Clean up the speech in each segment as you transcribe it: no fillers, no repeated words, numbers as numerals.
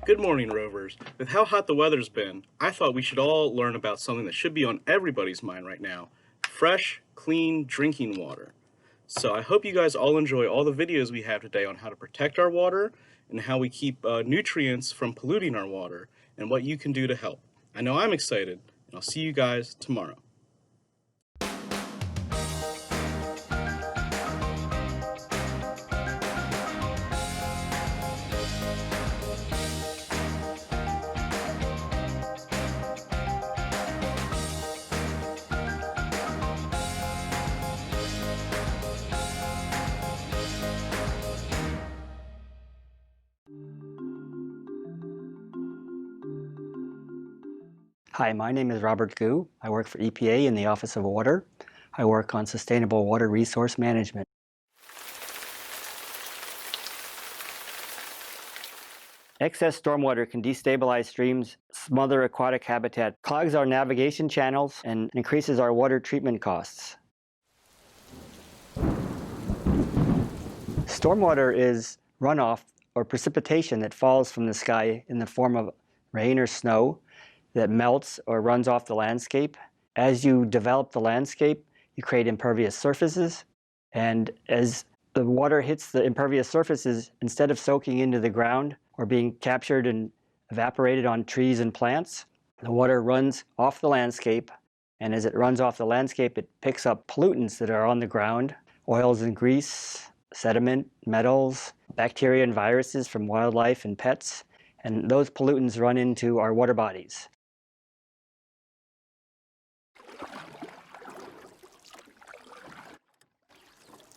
Good morning, Rovers. With how hot the weather's been, I thought we should all learn about something that should be on everybody's mind right now: fresh, clean drinking water. So I hope you guys all enjoy all the videos we have today on how to protect our water and how we keep nutrients from polluting our water and what you can do to help. I know I'm excited, and I'll see you guys tomorrow. Hi, my name is Robert Gu. I work for EPA in the Office of Water. I work on sustainable water resource management. Excess stormwater can destabilize streams, smother aquatic habitat, clogs our navigation channels, and increases our water treatment costs. Stormwater is runoff or precipitation that falls from the sky in the form of rain or snow that melts or runs off the landscape. As you develop the landscape, you create impervious surfaces, and as the water hits the impervious surfaces, instead of soaking into the ground or being captured and evaporated on trees and plants, the water runs off the landscape, and as it runs off the landscape, it picks up pollutants that are on the ground: oils and grease, sediment, metals, bacteria and viruses from wildlife and pets, and those pollutants run into our water bodies.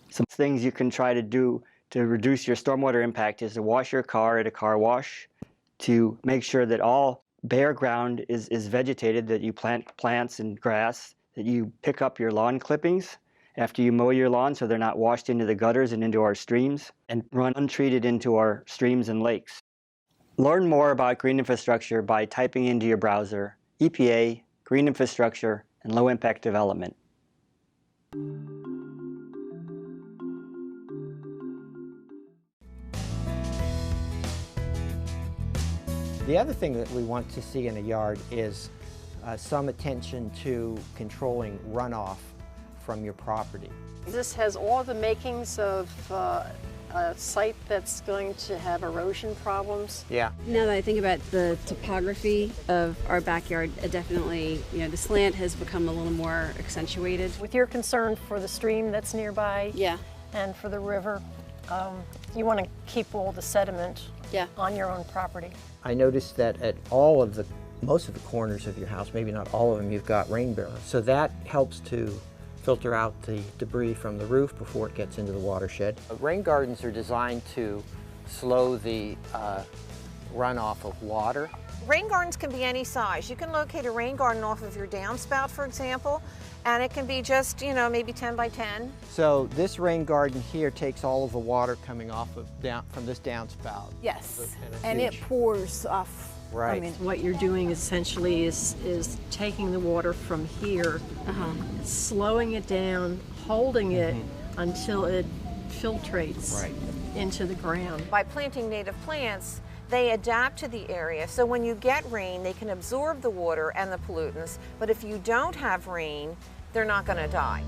Some things you can try to do to reduce your stormwater impact is to wash your car at a car wash, to make sure that all bare ground is vegetated, that you plant plants and grass, that you pick up your lawn clippings after you mow your lawn so they're not washed into the gutters and into our streams, and run untreated into our streams and lakes. Learn more about green infrastructure by typing into your browser EPA, green infrastructure, and low impact development. The other thing that we want to see in a yard is some attention to controlling runoff from your property. This has all the makings of a site that's going to have erosion problems. Yeah. Now that I think about the topography of our backyard, definitely, the slant has become a little more accentuated. With your concern for the stream that's nearby, Yeah. and for the river, you want to keep all the sediment, Yeah. on your own property. I noticed that at most of the corners of your house, maybe not all of them, you've got rain barrels. So that helps to filter out the debris from the roof before it gets into the watershed. Rain gardens are designed to slow the runoff of water. Rain gardens can be any size. You can locate a rain garden off of your downspout, for example, and it can be just, maybe 10 by 10. So this rain garden here takes all of the water coming off of from this downspout. Yes, And and it pours off. Right. I mean, what you're doing essentially is taking the water from here, slowing it down, holding it until it filtrates into the ground. By planting native plants, they adapt to the area. So when you get rain, they can absorb the water and the pollutants, but if you don't have rain, they're not going to die.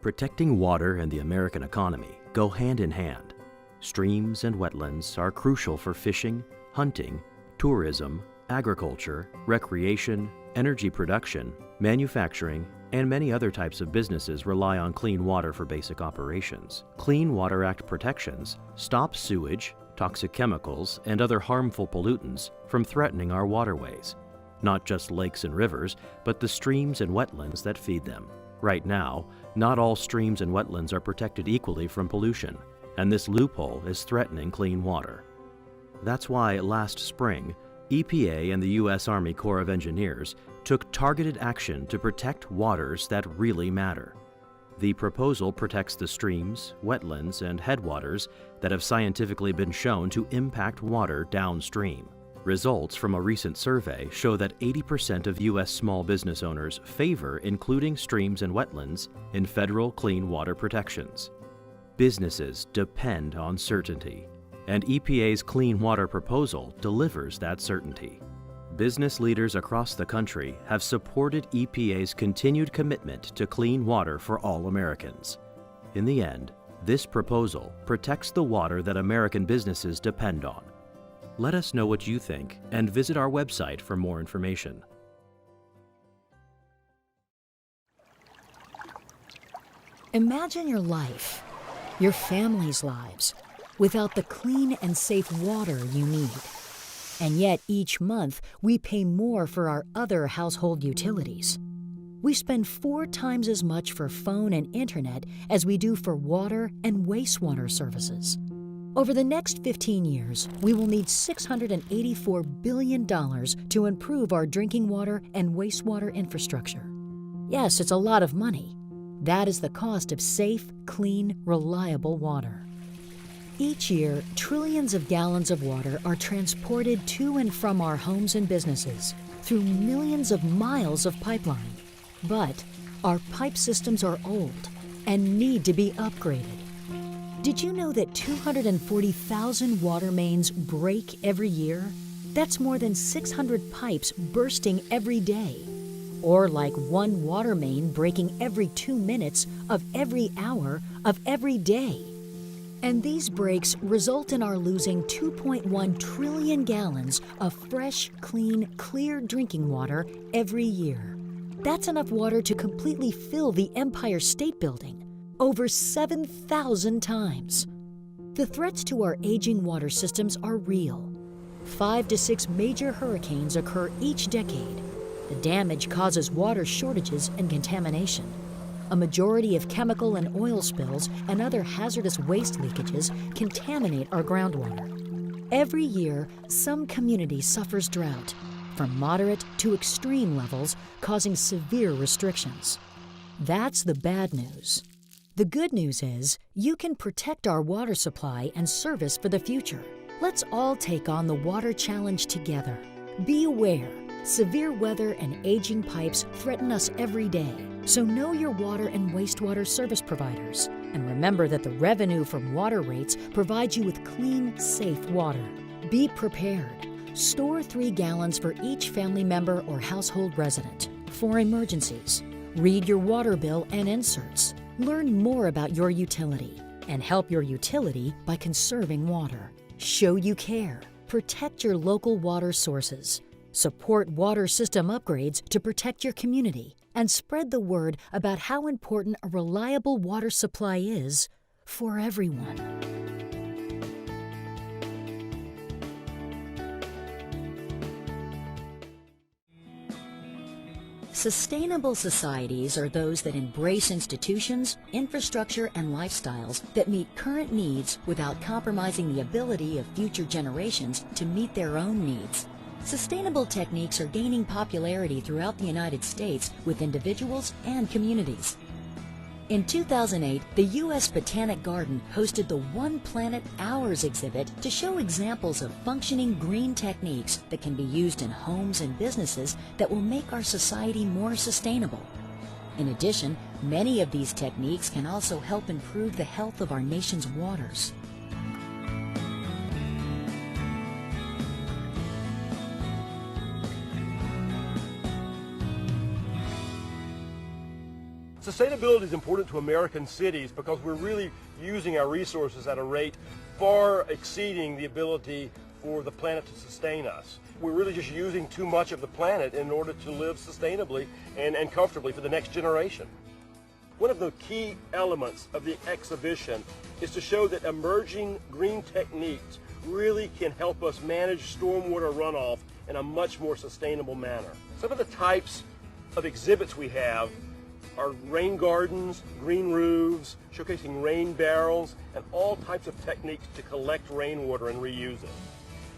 Protecting water and the American economy go hand in hand. Streams and wetlands are crucial for fishing, hunting, tourism, agriculture, recreation, energy production, manufacturing, and many other types of businesses rely on clean water for basic operations. Clean Water Act protections stop sewage, toxic chemicals, and other harmful pollutants from threatening our waterways, not just lakes and rivers, but the streams and wetlands that feed them. Right now, not all streams and wetlands are protected equally from pollution, and this loophole is threatening clean water. That's why last spring, EPA and the U.S. Army Corps of Engineers took targeted action to protect waters that really matter. The proposal protects the streams, wetlands, and headwaters that have scientifically been shown to impact water downstream. Results from a recent survey show that 80% of U.S. small business owners favor including streams and wetlands in federal clean water protections. Businesses depend on certainty, and EPA's Clean Water proposal delivers that certainty. Business leaders across the country have supported EPA's continued commitment to clean water for all Americans. In the end, this proposal protects the water that American businesses depend on. Let us know what you think and visit our website for more information. Imagine your life, your family's lives, without the clean and safe water you need. And yet each month we pay more for our other household utilities. We spend 4 times as much for phone and internet as we do for water and wastewater services. Over the next 15 years, we will need $684 billion to improve our drinking water and wastewater infrastructure. Yes, it's a lot of money. That is the cost of safe, clean, reliable water. Each year, trillions of gallons of water are transported to and from our homes and businesses through millions of miles of pipeline. But our pipe systems are old and need to be upgraded. Did you know that 240,000 water mains break every year? That's more than 600 pipes bursting every day. Or like one water main breaking every 2 minutes of every hour of every day. And these breaks result in our losing 2.1 trillion gallons of fresh, clean, clear drinking water every year. That's enough water to completely fill the Empire State Building, over 7,000 times. The threats to our aging water systems are real. 5 to 6 major hurricanes occur each decade. The damage causes water shortages and contamination. A majority of chemical and oil spills and other hazardous waste leakages contaminate our groundwater. Every year, some community suffers drought, from moderate to extreme levels, causing severe restrictions. That's the bad news. The good news is you can protect our water supply and service for the future. Let's all take on the water challenge together. Be aware, severe weather and aging pipes threaten us every day. So know your water and wastewater service providers, and remember that the revenue from water rates provides you with clean, safe water. Be prepared. Store 3 gallons for each family member or household resident for emergencies. Read your water bill and inserts. Learn more about your utility and help your utility by conserving water. Show you care. Protect your local water sources. Support water system upgrades to protect your community. And spread the word about how important a reliable water supply is for everyone. Sustainable societies are those that embrace institutions, infrastructure, and lifestyles that meet current needs without compromising the ability of future generations to meet their own needs. Sustainable techniques are gaining popularity throughout the United States with individuals and communities. In 2008, the U.S. Botanic Garden hosted the One Planet Hours exhibit to show examples of functioning green techniques that can be used in homes and businesses that will make our society more sustainable. In addition, many of these techniques can also help improve the health of our nation's waters. Sustainability is important to American cities because we're really using our resources at a rate far exceeding the ability for the planet to sustain us. We're really just using too much of the planet in order to live sustainably and comfortably for the next generation. One of the key elements of the exhibition is to show that emerging green techniques really can help us manage stormwater runoff in a much more sustainable manner. Some of the types of exhibits we have are rain gardens, green roofs, showcasing rain barrels, and all types of techniques to collect rainwater and reuse it.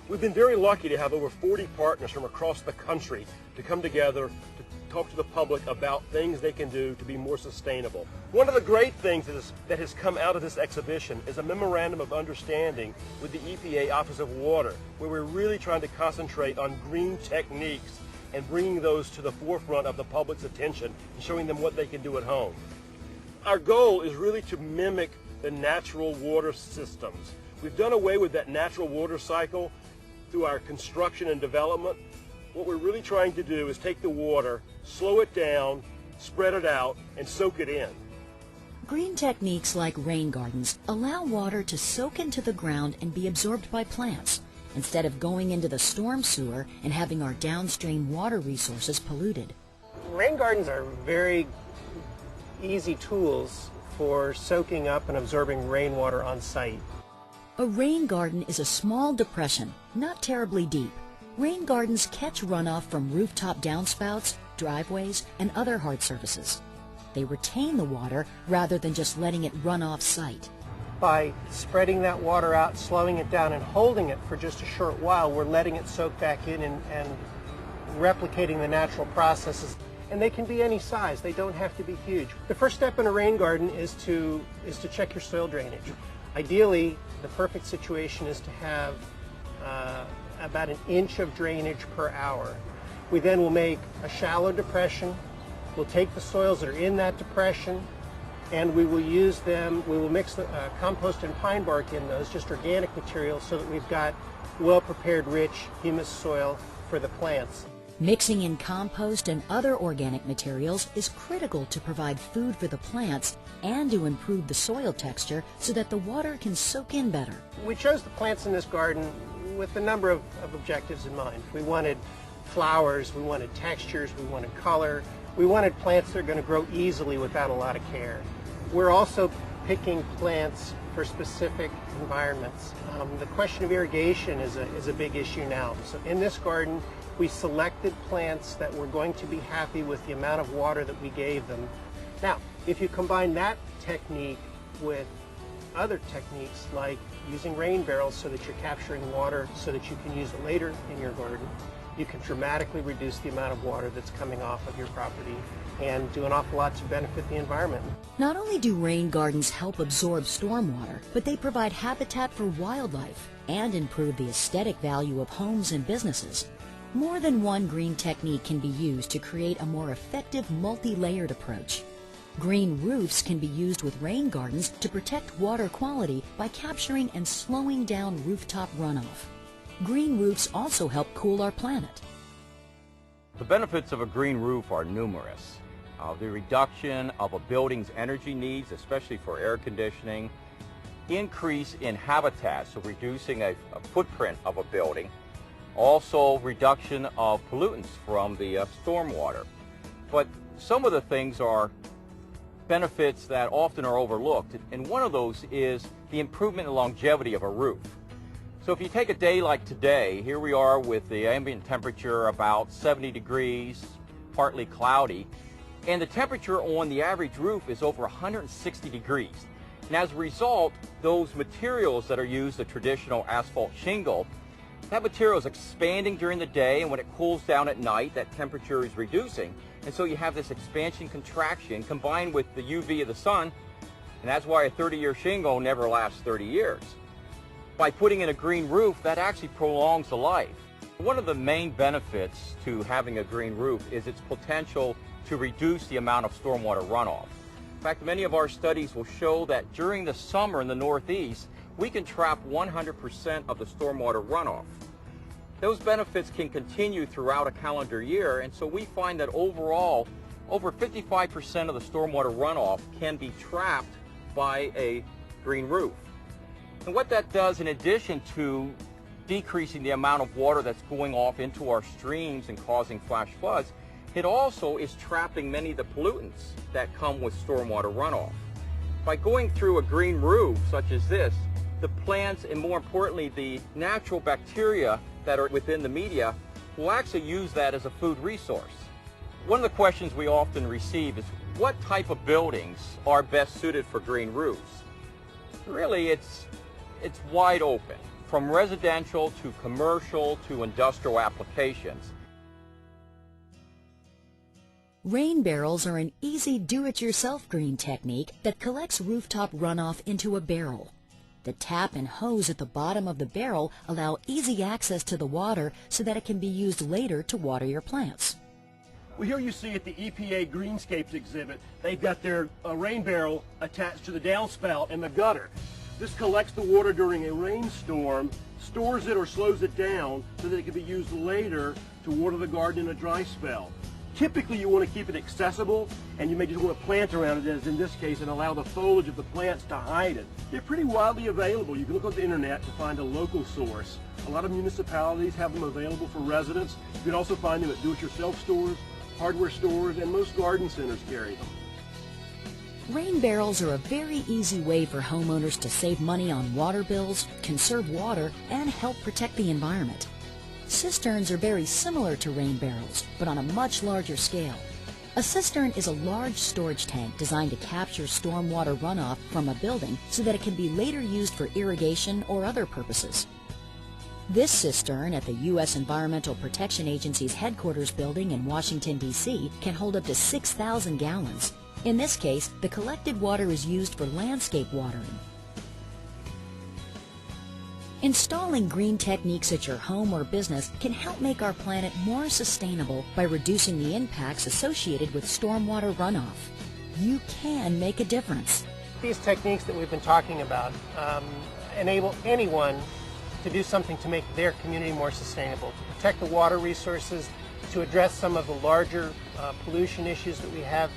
We've been very lucky to have over 40 partners from across the country to come together to talk to the public about things they can do to be more sustainable. One of the great things that has come out of this exhibition is a memorandum of understanding with the EPA Office of Water, where we're really trying to concentrate on green techniques and bringing those to the forefront of the public's attention and showing them what they can do at home. Our goal is really to mimic the natural water systems. We've done away with that natural water cycle through our construction and development. What we're really trying to do is take the water, slow it down, spread it out, and soak it in. Green techniques like rain gardens allow water to soak into the ground and be absorbed by plants, instead of going into the storm sewer and having our downstream water resources polluted. Rain gardens are very easy tools for soaking up and absorbing rainwater on site. A rain garden is a small depression, not terribly deep. Rain gardens catch runoff from rooftop downspouts, driveways, and other hard surfaces. They retain the water rather than just letting it run off site. By spreading that water out, slowing it down, and holding it for just a short while, we're letting it soak back in and replicating the natural processes. And they can be any size. They don't have to be huge. The first step in a rain garden is to check your soil drainage. Ideally, the perfect situation is to have about 1 inch of drainage per hour. We then will make a shallow depression. We'll take the soils that are in that depression and we will use them, we will mix the compost and pine bark in those, just organic materials, so that we've got well-prepared, rich, humus soil for the plants. Mixing in compost and other organic materials is critical to provide food for the plants and to improve the soil texture so that the water can soak in better. We chose the plants in this garden with a number of objectives in mind. We wanted flowers, we wanted textures, we wanted color, we wanted plants that are going to grow easily without a lot of care. We're also picking plants for specific environments. The question of irrigation is a big issue now. So in this garden, we selected plants that were going to be happy with the amount of water that we gave them. Now, if you combine that technique with other techniques like using rain barrels so that you're capturing water so that you can use it later in your garden, you can dramatically reduce the amount of water that's coming off of your property and do an awful lot to benefit the environment. Not only do rain gardens help absorb stormwater, but they provide habitat for wildlife and improve the aesthetic value of homes and businesses. More than one green technique can be used to create a more effective multi-layered approach. Green roofs can be used with rain gardens to protect water quality by capturing and slowing down rooftop runoff. Green roofs also help cool our planet. The benefits of a green roof are numerous. The reduction of a building's energy needs, especially for air conditioning, increase in habitat, so reducing a footprint of a building, also reduction of pollutants from the stormwater. But some of the things are benefits that often are overlooked, and one of those is the improvement in longevity of a roof. So if you take a day like today, here we are with the ambient temperature about 70 degrees, partly cloudy, and the temperature on the average roof is over 160 degrees. And as a result, those materials that are used, the traditional asphalt shingle, that material is expanding during the day, and when it cools down at night, that temperature is reducing. And so you have this expansion contraction combined with the UV of the sun, and that's why a 30-year shingle never lasts 30 years. By putting in a green roof, that actually prolongs the life. One of the main benefits to having a green roof is its potential to reduce the amount of stormwater runoff. In fact, many of our studies will show that during the summer in the Northeast, we can trap 100% of the stormwater runoff. Those benefits can continue throughout a calendar year, and so we find that overall, over 55% of the stormwater runoff can be trapped by a green roof. And what that does, in addition to decreasing the amount of water that's going off into our streams and causing flash floods, it also is trapping many of the pollutants that come with stormwater runoff. By going through a green roof such as this, the plants, and more importantly the natural bacteria that are within the media, will actually use that as a food resource. One of the questions we often receive is, what type of buildings are best suited for green roofs? Really, it's wide open, from residential to commercial to industrial applications. Rain barrels are an easy do-it-yourself green technique that collects rooftop runoff into a barrel. The tap and hose at the bottom of the barrel allow easy access to the water so that it can be used later to water your plants. Well, here you see at the EPA Greenscapes exhibit, they've got their rain barrel attached to the downspout and the gutter. This collects the water during a rainstorm, stores it or slows it down so that it can be used later to water the garden in a dry spell. Typically you want to keep it accessible, and you may just want to plant around it, as in this case, and allow the foliage of the plants to hide it. They're pretty widely available. You can look on the internet to find a local source. A lot of municipalities have them available for residents. You can also find them at do-it-yourself stores, hardware stores, and most garden centers carry them. Rain barrels are a very easy way for homeowners to save money on water bills, conserve water, and help protect the environment. Cisterns are very similar to rain barrels, but on a much larger scale. A cistern is a large storage tank designed to capture stormwater runoff from a building so that it can be later used for irrigation or other purposes. This cistern at the U.S. Environmental Protection Agency's headquarters building in Washington, D.C. can hold up to 6,000 gallons. In this case, the collected water is used for landscape watering. Installing green techniques at your home or business can help make our planet more sustainable by reducing the impacts associated with stormwater runoff. You can make a difference. These techniques that we've been talking about enable anyone to do something to make their community more sustainable, to protect the water resources, to address some of the larger pollution issues that we have,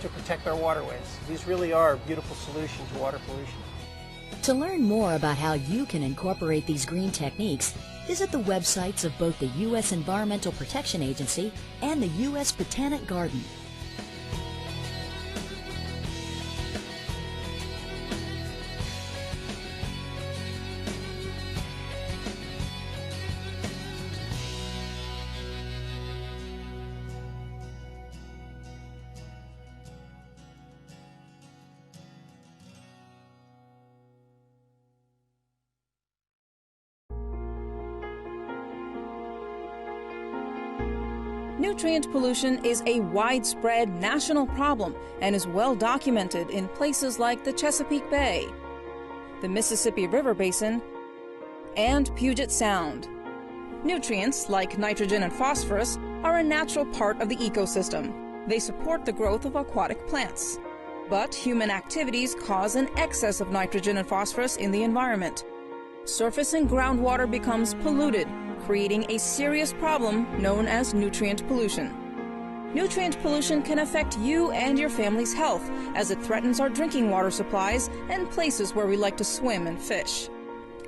to protect our waterways. These really are a beautiful solution to water pollution. To learn more about how you can incorporate these green techniques, visit the websites of both the U.S. Environmental Protection Agency and the U.S. Botanic Garden. Nutrient pollution is a widespread national problem and is well documented in places like the Chesapeake Bay, the Mississippi River Basin, and Puget Sound. Nutrients like nitrogen and phosphorus are a natural part of the ecosystem. They support the growth of aquatic plants. But human activities cause an excess of nitrogen and phosphorus in the environment. Surface and groundwater becomes polluted, creating a serious problem known as nutrient pollution. Nutrient pollution can affect you and your family's health as it threatens our drinking water supplies and places where we like to swim and fish.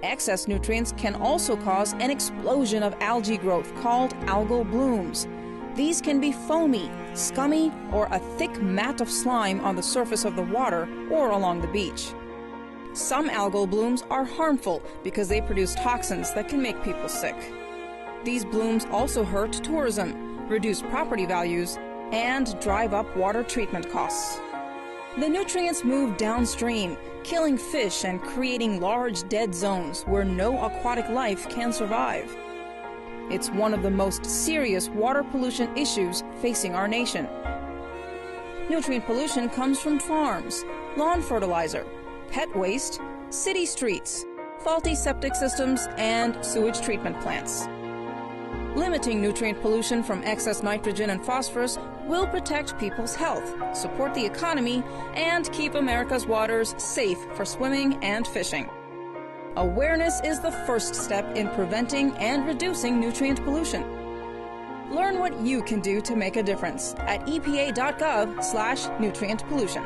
Excess nutrients can also cause an explosion of algae growth called algal blooms. These can be foamy, scummy, or a thick mat of slime on the surface of the water or along the beach. Some algal blooms are harmful because they produce toxins that can make people sick. These blooms also hurt tourism, reduce property values, and drive up water treatment costs. The nutrients move downstream, killing fish and creating large dead zones where no aquatic life can survive. It's one of the most serious water pollution issues facing our nation. Nutrient pollution comes from farms, lawn fertilizer, pet waste, city streets, faulty septic systems, and sewage treatment plants. Limiting nutrient pollution from excess nitrogen and phosphorus will protect people's health, support the economy, and keep America's waters safe for swimming and fishing. Awareness is the first step in preventing and reducing nutrient pollution. Learn what you can do to make a difference at epa.gov/nutrient pollution.